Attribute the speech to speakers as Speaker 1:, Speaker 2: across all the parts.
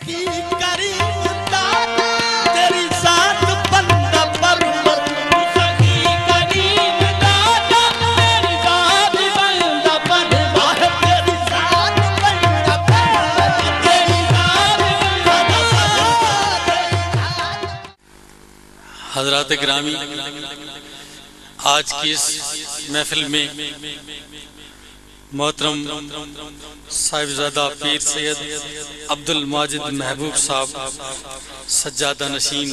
Speaker 1: سخی کریم دادا تیری ذات بندہ پرور سخی کریم دادا تیری ذات بندہ پرور تیری ذات بندہ پرور تیری ذات بندہ پرور۔
Speaker 2: حضرات گرامی، آج کی اس محفل میں محترم صاحبزادہ پیر سید عبد الماجد محبوب صاحب سجادہ نشین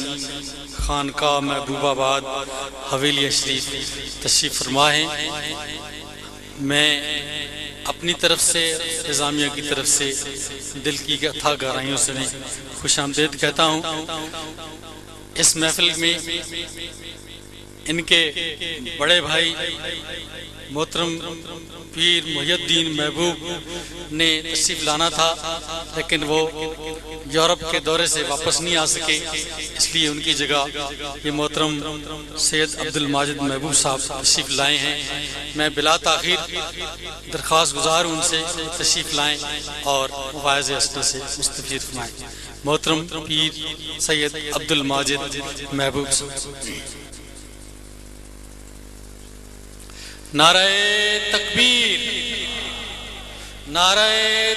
Speaker 2: خانقاہ محبوب آباد حویلی شریف تشریف فرما ہیں۔ میں اپنی طرف سے، انتظامیہ کی طرف سے دل کی اتھاہ گہرائیوں سے میں خوش آمدید کہتا ہوں۔ اس محفل میں ان کے بڑے بھائی محترم پیر محی الدین محبوب نے تشریف لانا تھا، لیکن وہ یورپ کے دورے سے واپس نہیں آ سکے، اس لیے ان کی جگہ یہ محترم سید عبد الماجد محبوب صاحب تشریف لائے ہیں۔ میں بلا تاخیر درخواست گزار ہوں ان سے تشریف لائیں اور واعظ اسنا سے مستفید فرمائیں۔ محترم پیر سید عبد الماجد محبوب صاحب۔ نعرہ تکبیر، نعرہ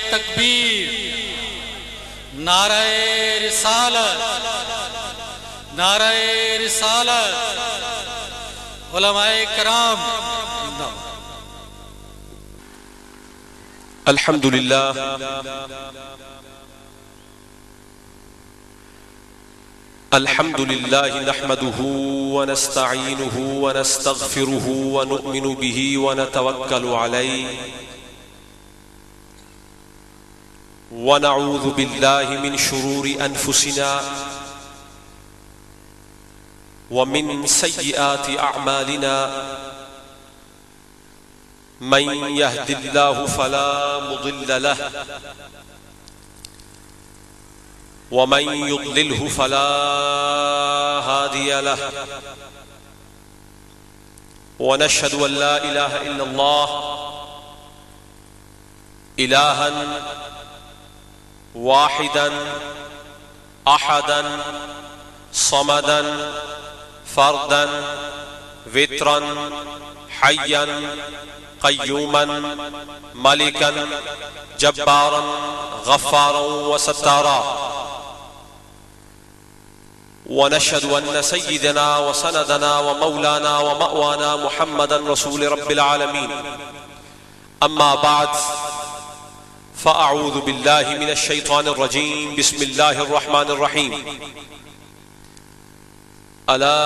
Speaker 2: تکبیر، نعرہ رسالت، نعرہ رسالت، علماء کرام۔
Speaker 3: الحمدللہ الحمد لله نحمده ونستعينه ونستغفره ونؤمن به ونتوكل عليه ونعوذ بالله من شرور أنفسنا ومن سيئات أعمالنا من يهد الله فلا مضل له ومن يضلله فلا هادي له ونشهد أن لا إله إلا الله إلها واحدا أحدا صمدا فردا وترا حيا قيوما ملكا جبارا غفارا وستارا، ونشهد أن سيدنا وسندنا ومولانا ومأوانا محمدا رسول رب العالمين. أما بعد، فأعوذ بالله من الشيطان الرجيم. بسم الله الرحمن الرحيم. ألا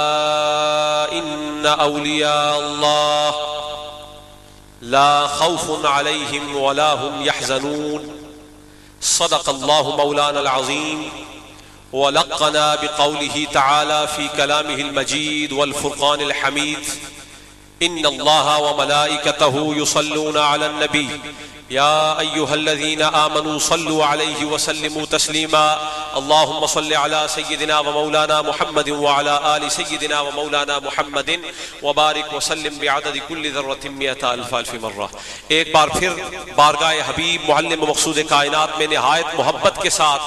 Speaker 3: إن أولياء الله لا خوف عليهم ولا هم يحزنون. صدق الله مولانا العظيم ولقنا بقوله تعالى في كلامه المجيد والفرقان الحميد. إن الله وملائكته يصلون على النبي يا أيها الذين آمنوا صلوا عليه وسلموا تسليما. اللهم صل على سيدنا ومولانا محمد وعلى آل سيدنا ومولانا محمد وبارك وسلم بعدد كل ذرة 100,000 مرة. ایک بار پھر بارگاہ حبیب معلم مقصود کائنات میں نہایت محبت کے ساتھ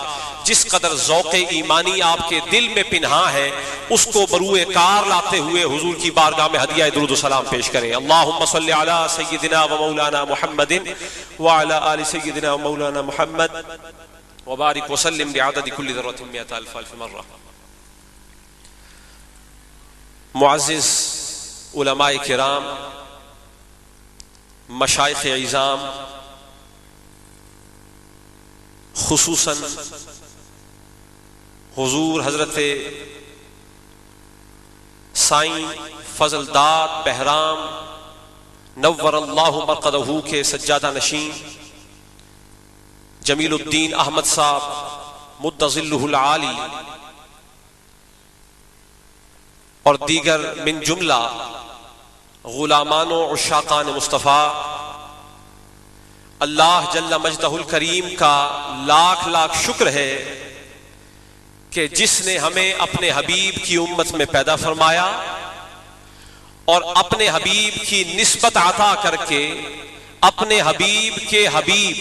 Speaker 3: جس قدر ذوق ایمانی آپ کے دل میں پنہاں ہے اس کو بروئے کار لاتے ہوئے حضور کی بارگاہ میں ہدیہ درود و سلام پیش کریں. اللہم صلی علی سیدنا و مولانا محمد وعلی آل سیدنا و مولانا محمد وبارک وسلم بعدد کل ذرۃ 100,000 مرہ. معزز علماء کرام، مشائخ عظام، خصوصاً حضور حضرت سائیں فضل داد بہرام نور اللہ مرقدہ کے سجادہ نشین جمیل الدین احمد صاحب مد ظلہ العالی اور دیگر من جملہ غلامان و عشاقان مصطفیٰ، اللہ جل مجدہ الکریم کا لاکھ لاکھ شکر ہے کہ جس نے ہمیں اپنے حبیب کی امت میں پیدا فرمایا اور اپنے حبیب کی نسبت عطا کر کے اپنے حبیب کے حبیب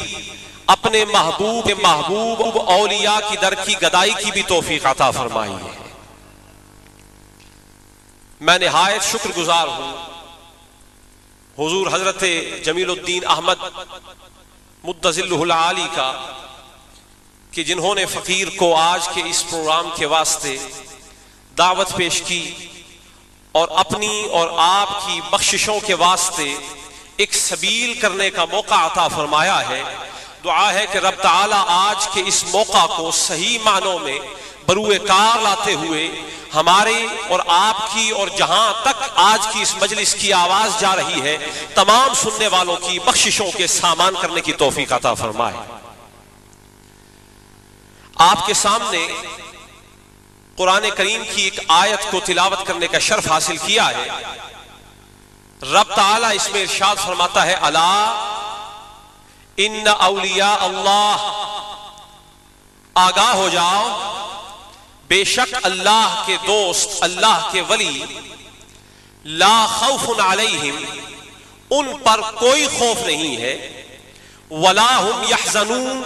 Speaker 3: اپنے محبوب اولیاء کی در کی گدائی کی بھی توفیق عطا فرمائی ہے۔ میں نہایت شکر گزار ہوں حضور حضرت جمیل الدین احمد مدظلہ العالی کا کہ جنہوں نے فقیر کو آج کے اس پروگرام کے واسطے دعوت پیش کی اور اپنی اور آپ کی بخششوں کے واسطے ایک سبیل کرنے کا موقع عطا فرمایا ہے۔ دعا ہے کہ رب تعالیٰ آج کے اس موقع کو صحیح معنوں میں بروئے کار لاتے ہوئے ہمارے اور آپ کی اور جہاں تک آج کی اس مجلس کی آواز جا رہی ہے تمام سننے والوں کی بخششوں کے سامان کرنے کی توفیق عطا فرمائے۔ آپ کے سامنے قرآن کریم کی ایک آیت کو تلاوت کرنے کا شرف حاصل کیا ہے۔ رب تعالیٰ اس میں ارشاد فرماتا ہے الا ان اولیاء اللہ، آگاہ ہو جاؤ بے شک اللہ کے دوست، اللہ کے ولی، لا خوف علیہم، ان پر کوئی خوف نہیں ہے، ولا ہم یحزنون،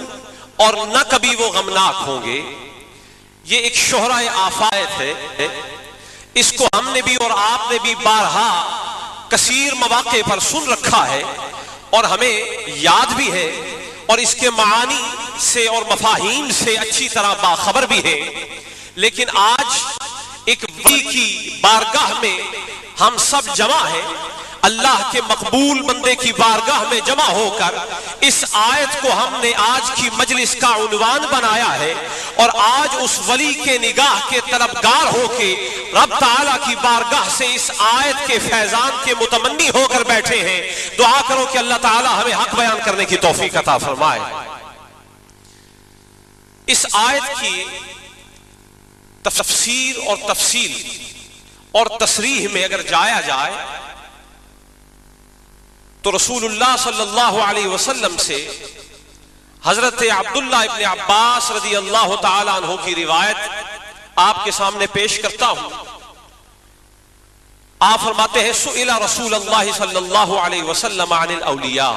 Speaker 3: اور نہ کبھی وہ غمناک ہوں گے۔ یہ ایک شہرہ آفات ہے، اس کو ہم نے بھی اور آپ نے بھی بارہا کثیر مواقع پر سن رکھا ہے اور ہمیں یاد بھی ہے اور اس کے معانی سے اور مفاہیم سے اچھی طرح باخبر بھی ہے، لیکن آج ایک ولی کی بارگاہ میں ہم سب جمع ہیں، اللہ کے مقبول بندے کی بارگاہ میں جمع ہو کر اس آیت کو ہم نے آج کی مجلس کا عنوان بنایا ہے، اور آج اس ولی کے نگاہ کے طلبگار ہو کے رب تعالیٰ کی بارگاہ سے اس آیت کے فیضان کے متمنی ہو کر بیٹھے ہیں۔ دعا کرو کہ اللہ تعالیٰ ہمیں حق بیان کرنے کی توفیق عطا فرمائے۔ اس آیت کی تفسیر اور تفصیل اور تصریح میں اگر جایا جائے تو رسول اللہ صلی اللہ علیہ وسلم سے حضرت عبداللہ ابن عباس رضی اللہ تعالی عنہ کی روایت آپ کے سامنے پیش کرتا ہوں۔ آپ فرماتے ہیں سئل رسول اللہ صلی اللہ علیہ وسلم عن الاولیاء،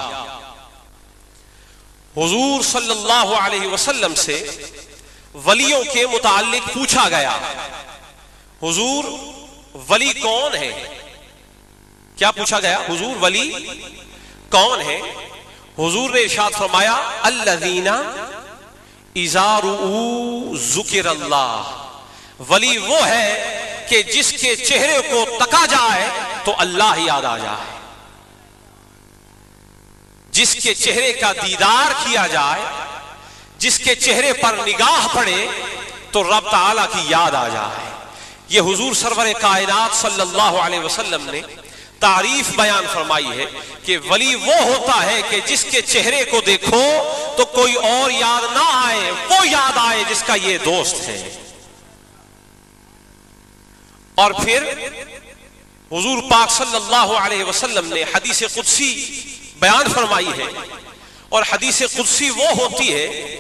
Speaker 3: حضور صلی اللہ علیہ وسلم سے ولیوں کے متعلق پوچھا گیا، حضور ولی کون ہے؟ کیا پوچھا گیا؟ حضور ولی کون ہے؟ حضور نے ارشاد فرمایا الذین اذا رؤوا ذکر اللہ، ولی وہ ہے کہ جس کے چہرے کو تکا جائے تو اللہ یاد آ جائے، جس کے چہرے کا دیدار کیا جائے، جس کے چہرے پر نگاہ پڑے تو رب تعالیٰ کی یاد آ جائے۔ یہ حضور سرور کائنات صلی اللہ علیہ وسلم نے تعریف بیان فرمائی ہے کہ ولی وہ ہوتا ہے کہ جس کے چہرے کو دیکھو تو کوئی اور یاد نہ آئے، وہ یاد آئے جس کا یہ دوست ہے۔ اور پھر حضور پاک صلی اللہ علیہ وسلم نے حدیث قدسی بیان فرمائی ہے، اور حدیث قدسی وہ ہوتی ہے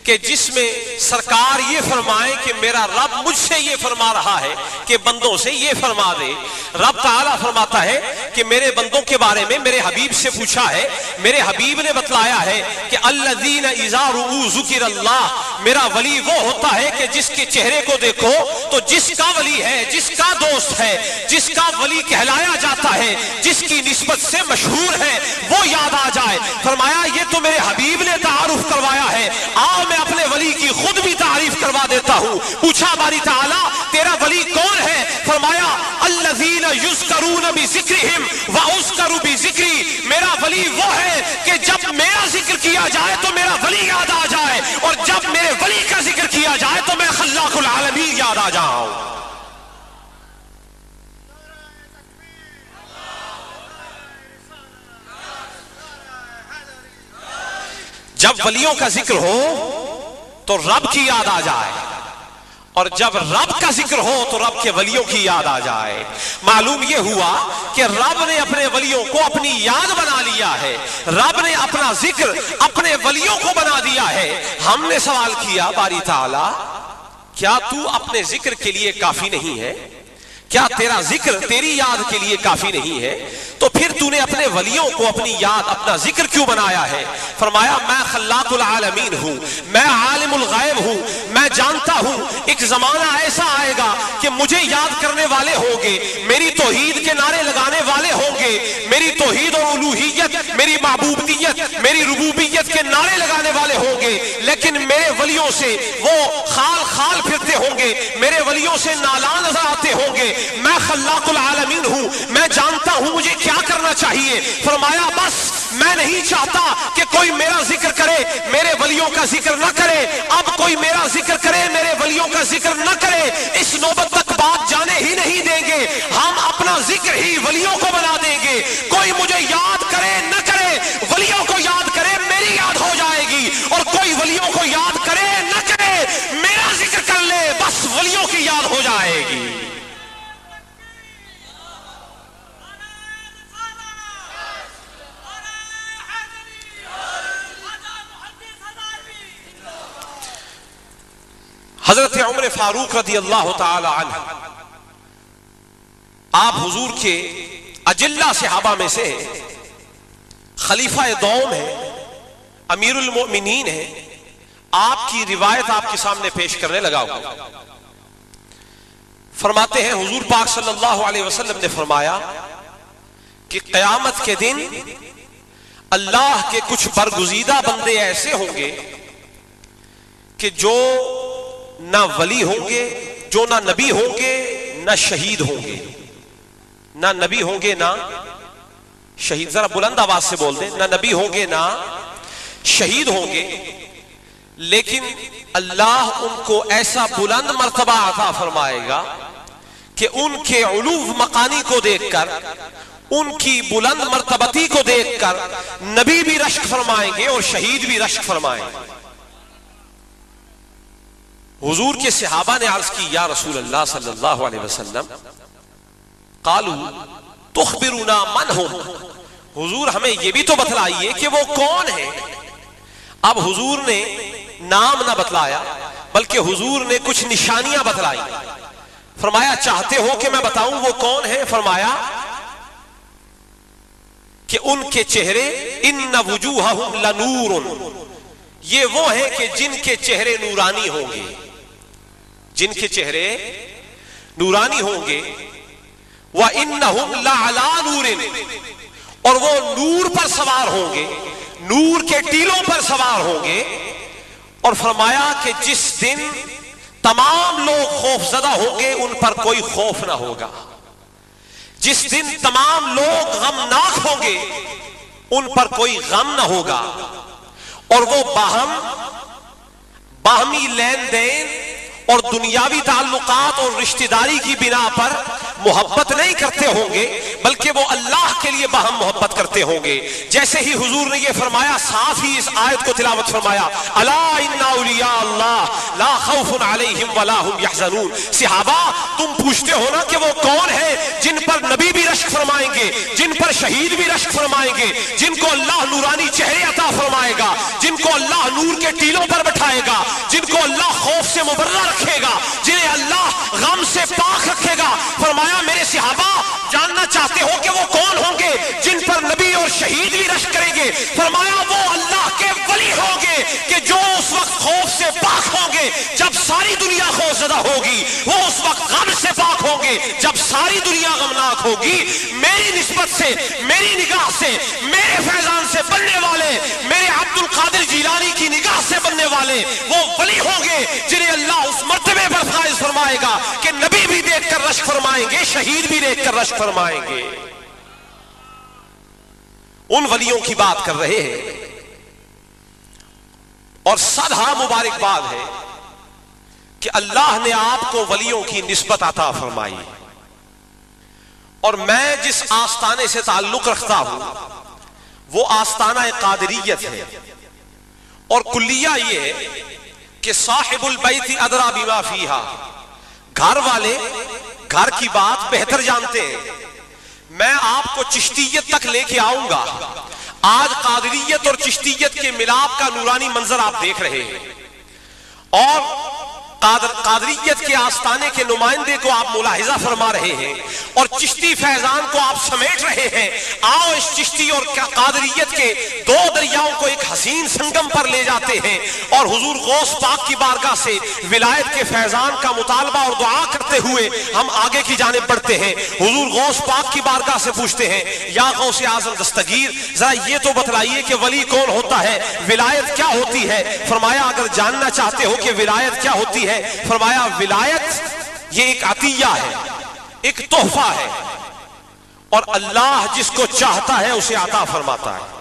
Speaker 3: کہ جس میں سرکار یہ فرمائے کہ میرا رب مجھ سے یہ فرما رہا ہے کہ بندوں سے یہ فرما دے۔ رب تعالیٰ فرماتا ہے کہ میرے بندوں کے بارے میں میرے حبیب سے پوچھا ہے، میرے حبیب نے بتلایا ہے کہ الذین اذا رؤوا ذکر اللہ، میرا ولی وہ ہوتا ہے کہ جس کے چہرے کو دیکھو تو جس کا ولی ہے، جس کا دوست ہے، جس کا ولی کہلایا جاتا ہے، جس کی نسبت سے مشہور ہے، وہ یاد آ جائے۔ فرمایا یہ تو میرے حبیب نے تعارف کروایا ہے، آؤ میں اپنے ولی کی خود بھی تعریف کروا دیتا ہوں۔ پوچھا باری تعالیٰ تیرا ولی کون ہے؟ فرمایا الذین یذکرون بذکرہم واذکر بذکری، میرا ولی وہ ہے کہ جب میرا ذکر کیا جائے تو میرا ولی یاد آ جائے، اور جب میرے ولی کا ذکر کیا جائے تو میں خلاق العالمین یاد آ جاؤں۔ جب ولیوں کا ذکر ہو تو رب کی یاد آ جائے، اور جب رب کا ذکر ہو تو رب کے ولیوں کی یاد آ جائے۔ معلوم یہ ہوا کہ رب نے اپنے ولیوں کو اپنی یاد بنا لیا ہے، رب نے اپنا ذکر اپنے ولیوں کو بنا دیا ہے۔ ہم نے سوال کیا باری تعالیٰ کیا تو اپنے ذکر کے لیے کافی نہیں ہے؟ کیا تیرا ذکر تیری یاد کے لیے کافی نہیں ہے؟ تو پھر تو نے اپنے ولیوں کو اپنی یاد اپنا ذکر کیوں بنایا ہے؟ فرمایا میں خلاق العالمین ہوں، میں عالم الغیب ہوں، میں جانتا ہوں ایک زمانہ ایسا آئے گا کہ مجھے یاد کرنے والے ہوں گے، میری توحید کے نعرے لگانے والے ہوں گے، میری توحید اور الوہیت، میری معبودیت، میری ربوبیت کے نعرے لگانے والے ہوں گے، لیکن میرے ولیوں سے وہ خال خال پھرتے ہوں گے، میرے ولیوں سے نالاں نظر آتے ہوں گے۔ میں خلاق العالمین ہوں، میں جانتا ہوں مجھے کیا کرنا چاہیے۔ فرمایا بس میں نہیں چاہتا کہ کوئی میرا ذکر کرے میرے ولیوں کا ذکر نہ کرے، اب کوئی میرا ذکر کرے میرے ولیوں کا ذکر نہ کرے، اس نوبت تک بات جانے ہی نہیں دیں گے، ہم اپنا ذکر ہی ولیوں کو بنا دیں گے۔ کوئی مجھے یاد کرے نہ کرے، ولیوں کو یاد کرے میری یاد ہو جائے گی، اور کوئی ولیوں کو یاد کرے نہ کرے میرا ذکر کر لے، بس ولیوں کی یاد ہو جائے گی۔ حضرت عمر فاروق رضی اللہ تعالی عنہ آپ حضور کے اجلہ صحابہ میں سے خلیفہ دوم ہے، امیر المؤمنین ہے، آپ کی روایت آپ کے سامنے پیش کرنے لگا ہوں۔ فرماتے ہیں حضور پاک صلی اللہ علیہ وسلم نے فرمایا کہ قیامت کے دن اللہ کے کچھ برگزیدہ بندے ایسے ہوں گے کہ جو نہ ولی ہوں گے، جو نہ نبی ہوں گے نہ شہید ہوں گے، نہ نبی ہوں گے نہ شہید، ذرا بلند آواز سے بول دیں، نہ نبی ہوں گے نہ شہید ہوں گے، لیکن اللہ ان کو ایسا بلند مرتبہ عطا فرمائے گا کہ ان کے علو مقانی کو دیکھ کر، ان کی بلند مرتبتی کو دیکھ کر نبی بھی رشک فرمائیں گے اور شہید بھی رشک فرمائیں گے۔ حضور کے صحابہ نے عرض کی یا رسول اللہ صلی اللہ علیہ وسلم، قالوا تخبرنا من ہم، حضور ہمیں یہ بھی تو بتلائیے کہ وہ کون ہے۔ اب حضور نے نام نہ بتلایا بلکہ حضور نے کچھ نشانیاں بتلائی۔ فرمایا چاہتے ہو کہ میں بتاؤں وہ کون ہے؟ فرمایا کہ ان کے چہرے ان وجوہہم لنور، یہ وہ ہیں کہ جن کے چہرے نورانی ہوں گے، جن کے چہرے نورانی ہوں گے، وَإِنَّهُمْ لَعَلَىٰ نُورٍ، اور وہ نور پر سوار ہوں گے، نور کے ٹیلوں پر سوار ہوں گے۔ اور فرمایا کہ جس دن تمام لوگ خوف زدہ ہوں گے ان پر کوئی خوف نہ ہوگا، جس دن تمام لوگ غمناک ہوں گے ان پر کوئی غم نہ ہوگا، اور وہ باہمی لین دین اور دنیاوی تعلقات اور رشتہ داری کی بنا پر محبت نہیں کرتے ہوں گے بلکہ وہ اللہ کے لیے باہم محبت کرتے ہوں گے۔ جیسے ہی حضور نے یہ فرمایا صاف ہی اس آیت کو تلاوت فرمایا، الا ان اولیاء اللہ لا خوف علیہم ولا هم یحزنون۔ صحابہ تم پوچھتے ہو نا کہ وہ کون ہے جن پر نبی بھی رشک فرمائیں گے، جن پر شہید بھی رشک فرمائیں گے، جن کو اللہ نورانی چہرے عطا فرمائے گا، جن کو اللہ نور کے ٹیلوں پر بٹھائے گا، جن کو اللہ خوف سے مبرہ رکھے گا، جنہیں اللہ غم سے پاک رکھے گا۔ فرمایا میرے صحابہ جاننا چاہتے ہو کہ وہ کون ہوں گے جن پر نبی اور شہید بھی رشک کریں گے؟ فرمایا وہ اللہ کے ولی ہوں گے کہ جو اس وقت خوف سے پاک ہوں گے جب ساری دنیا خوف زدہ ہوگی، وہ اس وقت غم سے پاک ہوں گے جب ساری دنیا غمناک ہوگی۔ میری نسبت سے، میری نگاہ سے، میرے فیضان سے بننے والے، میرے عبد القادر جیلانی کی نگاہ سے بننے والے وہ ولی ہوں گے جنہیں اللہ اس مرتبے پر فائز فرمائے گا کہ نبی بھی دیکھ کر رشک فرمائیں گے، شہید بھی دیکھ کر رشک فرمائیں گے۔ ان ولیوں کی بات کر رہے ہیں، اور صدہا مبارکباد ہے کہ اللہ نے آپ کو ولیوں کی نسبت عطا فرمائی، اور میں جس آستانے سے تعلق رکھتا ہوں وہ آستانہ قادریت ہے، اور کلیہ یہ ہے کہ صاحب البیت ادرا بما فیہا، گھر والے گھر کی بات بہتر جانتے ہیں۔ میں آپ کو چشتیت تک لے کے آؤں گا۔ آج قادریت اور چشتیت کے ملاپ کا نورانی منظر آپ دیکھ رہے ہیں، اور قادریت کے آستانے کے نمائندے کو آپ ملاحظہ فرما رہے ہیں اور چشتی فیضان کو آپ سمیٹ رہے ہیں. آؤ اس چشتی اور قادریت کے دو دریاؤں کو ایک حسین سنگم پر لے جاتے ہیں اور حضور غوث پاک کی بارگاہ سے ولایت کے فیضان کا مطالبہ اور دعا کرتے ہوئے ہم آگے کی جانب بڑھتے ہیں. حضور غوث پاک کی بارگاہ سے پوچھتے ہیں یا غوث اعظم دستگیر ذرا یہ تو بتلائیے کہ ولی کون ہوتا ہے, ولایت کیا ہوتی ہے؟ فرمایا اگر جاننا چاہتے ہو کہ ولایت کیا ہوتی ہے, فرمایا ولایت یہ ایک عطیہ ہے, ایک تحفہ ہے, اور اللہ جس کو چاہتا ہے اسے عطا فرماتا ہے.